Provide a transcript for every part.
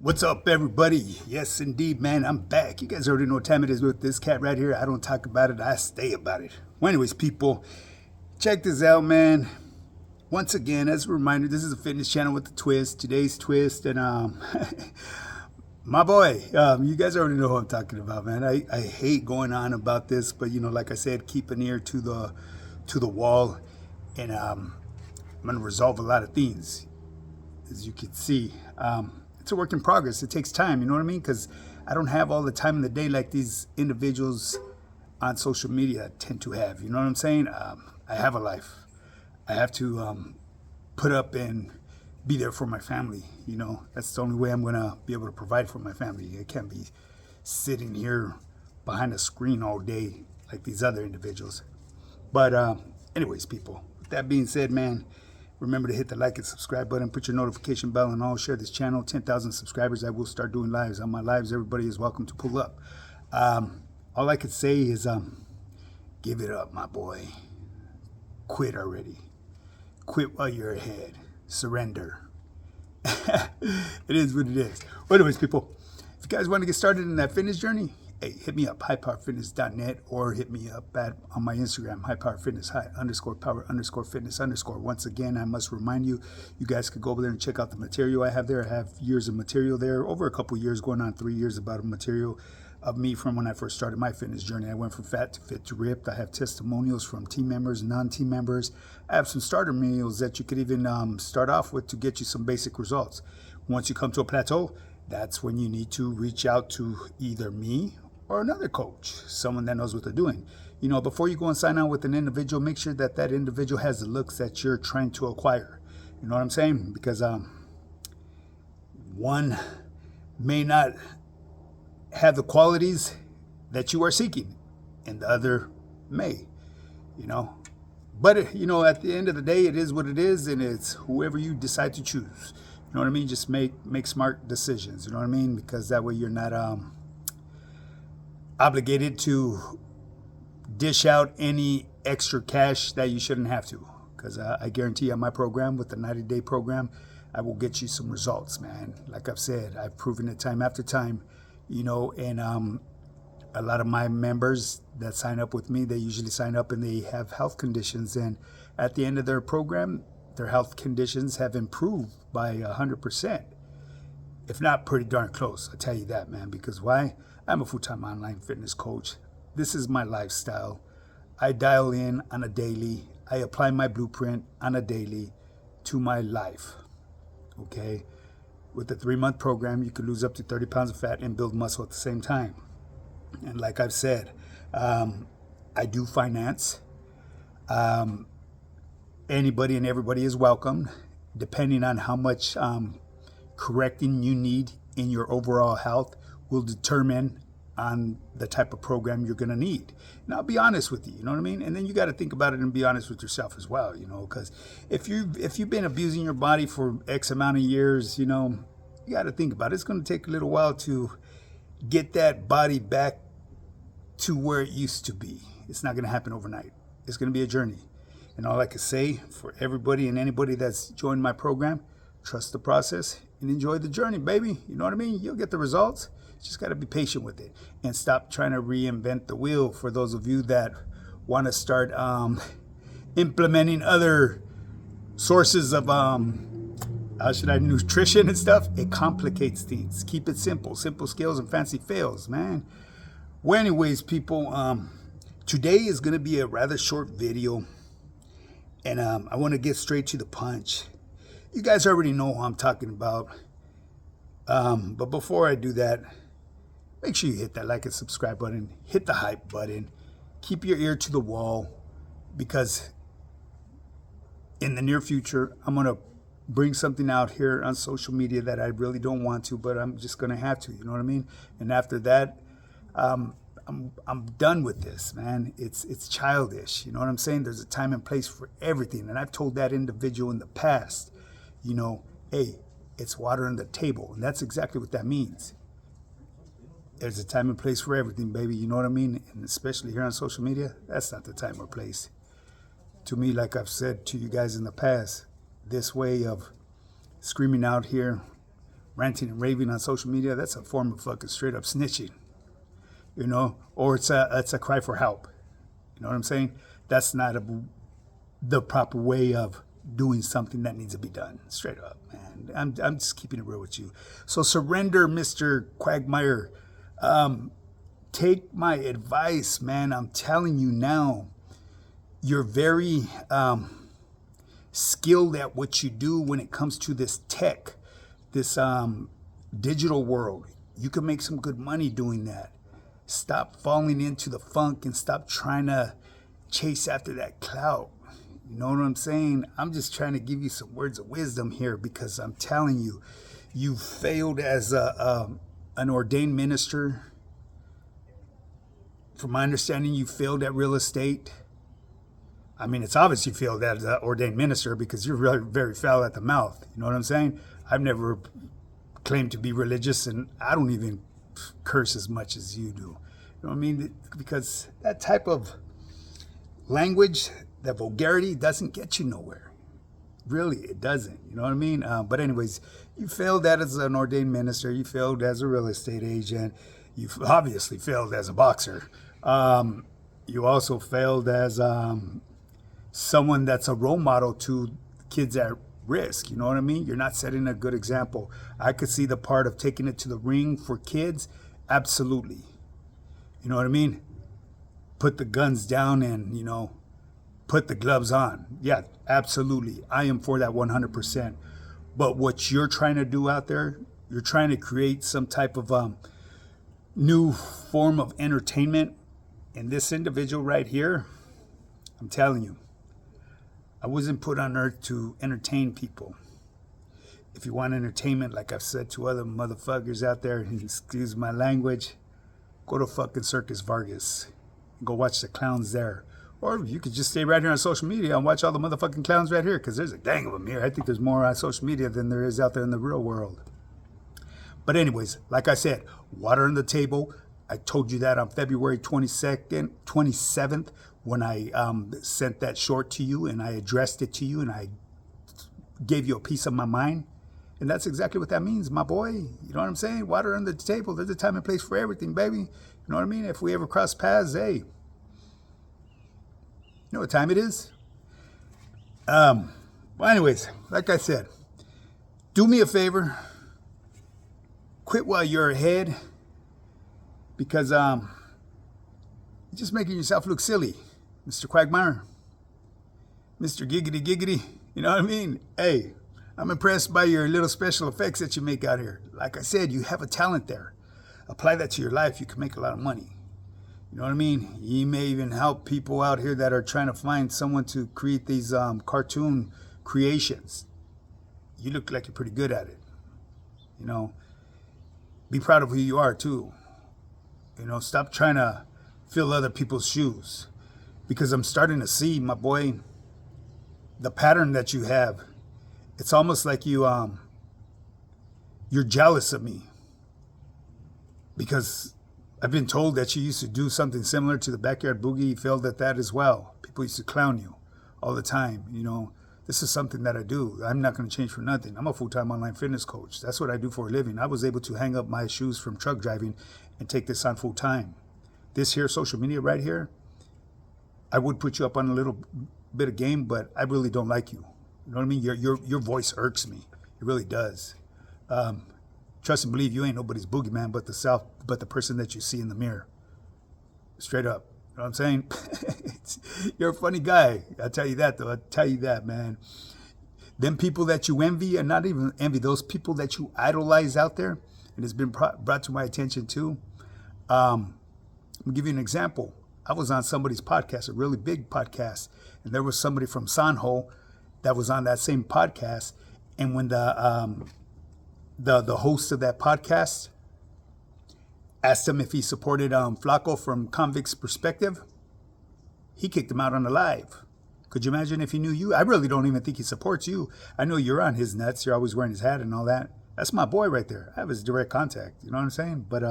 What's up, everybody? Yes, indeed, man, I'm back. You guys already know what time it is with this cat right here. I don't talk about it, I stay about it. Well, anyways, people, check this out, man. Once again, as a reminder, this is a fitness channel with a twist. Today's twist, and my boy, you guys already know who I'm talking about, man. I hate going on about this, but like I said, keep an ear to the wall, and I'm gonna resolve a lot of things, as you can see. It's a work in progress. It takes time, you know what I mean? Because I don't have all the time in the day like these individuals on social media tend to have. You know what I'm saying? I have a life. I have to put up and be there for my family. That's the only way I'm going to be able to provide for my family. I can't be sitting here behind a screen all day like these other individuals. But anyways, people, with that being said, man, remember to hit the like and subscribe button, put your notification bell on all, share this channel. 10,000 subscribers, I will start doing lives. On my lives, everybody is welcome to pull up. All I could say is give it up, my boy. Quit already. Quit while you're ahead. Surrender. It is what it is. Well, anyways, people, if you guys want to get started in that fitness journey, hey, hit me up, highpowerfitness.net, or hit me up on my Instagram, highpowerfitness, high_power_fitness_. Once again, I must remind you, you guys could go over there and check out the material I have there. I have years of material there, over a couple years, going on 3 years, about a material of me from when I first started my fitness journey. I went from fat to fit to ripped. I have testimonials from team members, non-team members. I have some starter meals that you could even start off with to get you some basic results. Once you come to a plateau, that's when you need to reach out to either me or another coach, someone that knows what they're doing. Before you go and sign on with an individual, make sure that that individual has the looks that you're trying to acquire. You know what I'm saying? Because one may not have the qualities that you are seeking, and the other may, But, at the end of the day, it is what it is, and it's whoever you decide to choose. You know what I mean? Just make smart decisions, you know what I mean? Because that way you're not obligated to dish out any extra cash that you shouldn't have to. Because I guarantee on my program, with the 90-day program, I will get you some results, man. Like I've said, I've proven it time after time, and a lot of my members that sign up with me, they usually sign up and they have health conditions. And at the end of their program, their health conditions have improved by 100%. If not pretty darn close, I tell you that, man. Because why? I'm a full-time online fitness coach. This is my lifestyle. I dial in on a daily. I apply my blueprint on a daily to my life. Okay? With the 3-month program, you could lose up to 30 pounds of fat and build muscle at the same time. And like I've said, I do finance. Anybody and everybody is welcome, depending on how much correcting you need in your overall health will determine on the type of program you're going to need. And I'll be honest with you, you know what I mean? And then you got to think about it and be honest with yourself as well, because if you've been abusing your body for X amount of years, you got to think about it. It's going to take a little while to get that body back to where it used to be. It's not going to happen overnight. It's going to be a journey. And all I can say for everybody and anybody that's joined my program, trust the process and enjoy the journey, baby. You know what I mean? You'll get the results. You just got to be patient with it and stop trying to reinvent the wheel. For those of you that want to start implementing other sources of nutrition and stuff, it complicates things. Keep it simple. Simple skills and fancy fails, man. Well, anyways, people, today is going to be a rather short video, and I want to get straight to the punch. You guys already know who I'm talking about, but before I do that, make sure you hit that like and subscribe button, hit the hype button, keep your ear to the wall, because in the near future, I'm going to bring something out here on social media that I really don't want to, but I'm just going to have to, you know what I mean? And after that, I'm done with this, man. It's childish, you know what I'm saying? There's a time and place for everything, and I've told that individual in the past, hey, it's water on the table, and that's exactly what that means. There's a time and place for everything, baby, you know what I mean? And especially here on social media, that's not the time or place. To me, like I've said to you guys in the past, this way of screaming out here ranting and raving on social media, that's a form of fucking straight up snitching, or it's a cry for help. You know what I'm saying? That's not the proper way of doing something that needs to be done. Straight up, man. I'm just keeping it real with you. So surrender, Mr. Quagmire. Take my advice, man. I'm telling you now, you're very skilled at what you do when it comes to this tech, this digital world. You can make some good money doing that. Stop falling into the funk and stop trying to chase after that clout. You know what I'm saying? I'm just trying to give you some words of wisdom here, because I'm telling you, you failed as an ordained minister. From my understanding, you failed at real estate. I mean, it's obvious you failed as an ordained minister, because you're very, very foul at the mouth. You know what I'm saying? I've never claimed to be religious, and I don't even curse as much as you do. You know what I mean? Because that type of language, that vulgarity, doesn't get you nowhere. Really, it doesn't. You know what I mean? But anyways, you failed that as an ordained minister. You failed as a real estate agent. You obviously failed as a boxer. You also failed as someone that's a role model to kids at risk. You know what I mean? You're not setting a good example. I could see the part of taking it to the ring for kids. Absolutely. You know what I mean? Put the guns down and, put the gloves on. Yeah, absolutely. I am for that 100%. But what you're trying to do out there, you're trying to create some type of new form of entertainment. And this individual right here, I'm telling you, I wasn't put on earth to entertain people. If you want entertainment, like I've said to other motherfuckers out there, and excuse my language, go to fucking Circus Vargas and go watch the clowns there. Or you could just stay right here on social media and watch all the motherfucking clowns right here, because there's a gang of them here. I think there's more on social media than there is out there in the real world. But anyways, like I said, water on the table. I told you that on February 27th, when I sent that short to you and I addressed it to you and I gave you a piece of my mind. And that's exactly what that means, my boy. You know what I'm saying? Water on the table. There's a time and place for everything, baby. You know what I mean? If we ever cross paths, hey, you know what time it is? Well, anyways, like I said, do me a favor. Quit while you're ahead, because you're just making yourself look silly, Mr. Quagmire, Mr. Giggity Giggity. You know what I mean? Hey, I'm impressed by your little special effects that you make out here. Like I said, you have a talent there. Apply that to your life, you can make a lot of money. You know what I mean? You may even help people out here that are trying to find someone to create these cartoon creations. You look like you're pretty good at it. Be proud of who you are too. Stop trying to fill other people's shoes, because I'm starting to see, my boy, the pattern that you have. It's almost like you're jealous of me, because I've been told that you used to do something similar to the Backyard Boogie. You failed at that as well. People used to clown you all the time. This is something that I do. I'm not going to change for nothing. I'm a full-time online fitness coach. That's what I do for a living. I was able to hang up my shoes from truck driving and take this on full-time. This here, social media right here, I would put you up on a little bit of game, but I really don't like you. You know what I mean? Your voice irks me. It really does. Trust and believe, you ain't nobody's boogeyman but the person that you see in the mirror. Straight up. You know what I'm saying? You're a funny guy. I'll tell you that, though. I'll tell you that, man. Them people that you envy, and not even envy, those people that you idolize out there, and it's been brought to my attention too. I'll give you an example. I was on somebody's podcast, a really big podcast, and there was somebody from Sanho that was on that same podcast. And when the host of that podcast asked him if he supported Flaco from Convict's Perspective, he kicked him out on the live. Could you imagine if he knew you? I really don't even think he supports you. I know you're on his nuts. You're always wearing his hat and all that. That's my boy right there. I have his direct contact. You know what I'm saying? But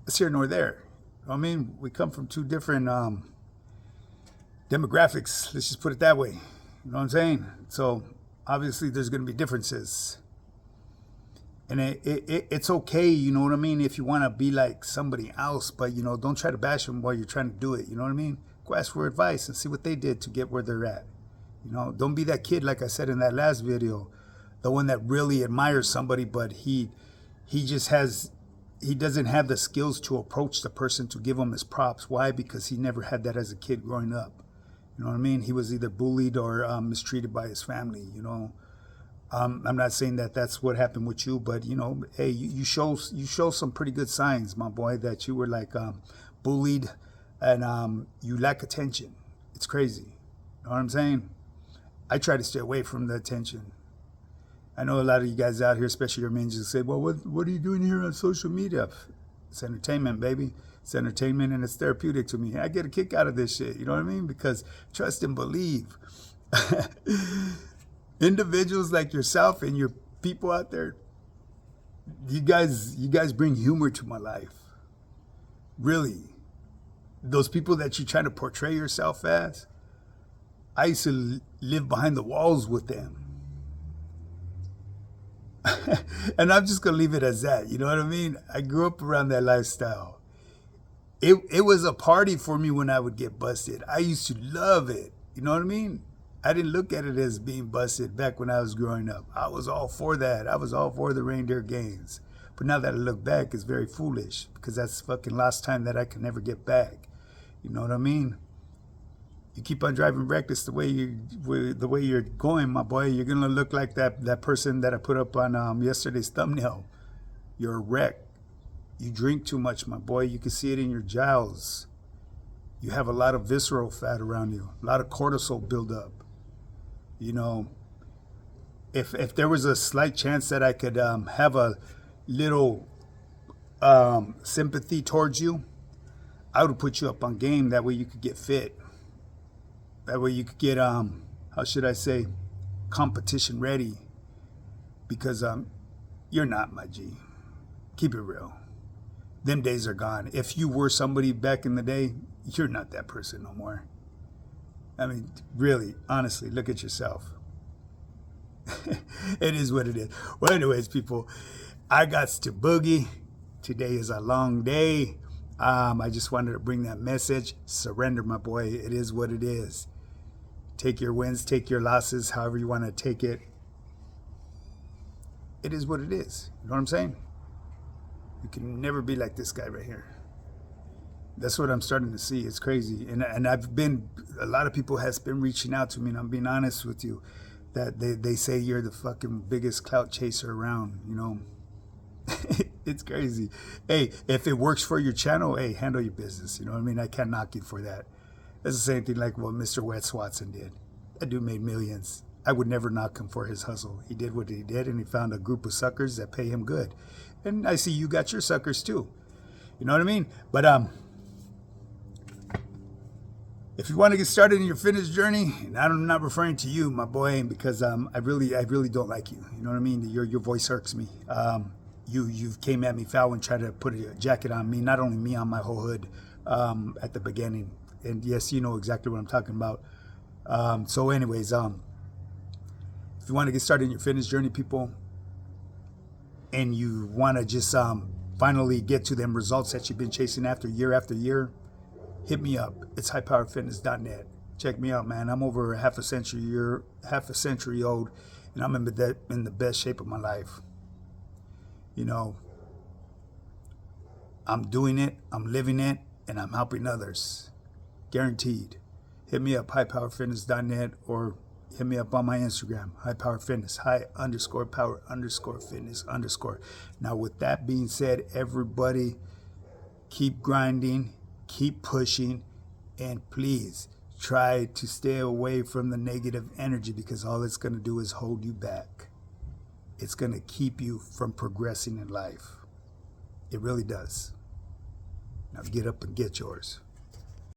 it's here nor there. You know what I mean? We come from two different demographics. Let's just put it that way. You know what I'm saying? So obviously there's going to be differences. And it's okay, you know what I mean, if you want to be like somebody else, but, don't try to bash them while you're trying to do it, you know what I mean? Go ask for advice and see what they did to get where they're at. Don't be that kid, like I said in that last video, the one that really admires somebody, but he doesn't have the skills to approach the person to give him his props. Why? Because he never had that as a kid growing up. You know what I mean? He was either bullied or mistreated by his family, I'm not saying that that's what happened with you, but hey, you show some pretty good signs, my boy, that you were like bullied and you lack attention. It's crazy. You know what I'm saying? I try to stay away from the attention. I know a lot of you guys out here, especially your men, just say, well, what are you doing here on social media? It's entertainment, baby. It's entertainment and it's therapeutic to me. I get a kick out of this shit, you know what I mean? Because trust and believe. Individuals like yourself and your people out there, you guys bring humor to my life. Really. Those people that you try to portray yourself as, I used to live behind the walls with them. And I'm just going to leave it as that. You know what I mean? I grew up around that lifestyle. It was a party for me when I would get busted. I used to love it. You know what I mean? I didn't look at it as being busted back when I was growing up. I was all for that. I was all for the reindeer games. But now that I look back, it's very foolish because that's fucking lost time that I can never get back. You know what I mean? You keep on driving reckless the way you're going, my boy, you're gonna look like that person that I put up on yesterday's thumbnail. You're a wreck. You drink too much, my boy. You can see it in your jowls. You have a lot of visceral fat around you, a lot of cortisol buildup. If there was a slight chance that I could have a little sympathy towards you, I would put you up on game. That way you could get fit. That way you could get, how should I say, competition ready. Because you're not, my G. Keep it real. Them days are gone. If you were somebody back in the day, you're not that person no more. I mean, really, honestly, look at yourself. It is what it is. Well, anyways, people, I got to boogie. Today is a long day. I just wanted to bring that message. Surrender, my boy. It is what it is. Take your wins, take your losses, however you want to take it. It is what it is. You know what I'm saying? You can never be like this guy right here. That's what I'm starting to see. It's crazy. And a lot of people has been reaching out to me, and I'm being honest with you, that they say you're the fucking biggest clout chaser around, It's crazy. Hey, if it works for your channel, hey, handle your business. You know what I mean? I can't knock you for that. It's the same thing like what Mr. Wes Watson did. That dude made millions. I would never knock him for his hustle. He did what he did, and he found a group of suckers that pay him good. And I see you got your suckers too. You know what I mean? But if you want to get started in your fitness journey, and I'm not referring to you, my boy, because I really don't like you. You know what I mean? Your voice irks me. You came at me foul and tried to put a jacket on me, not only me, on my whole hood at the beginning. And yes, you know exactly what I'm talking about. So anyways, if you want to get started in your fitness journey, people, and you want to just finally get to them results that you've been chasing after year, hit me up. It's highpowerfitness.net. Check me out, man. I'm over half a century old, and I'm in the best shape of my life. I'm doing it, I'm living it, and I'm helping others. Guaranteed. Hit me up, highpowerfitness.net, or hit me up on my Instagram, highpowerfitness, high_power_fitness_. Now, with that being said, everybody, keep grinding, keep pushing, and please try to stay away from the negative energy, because all it's going to do is hold you back. It's going to keep you from progressing in life. It really does. Now get up and get yours.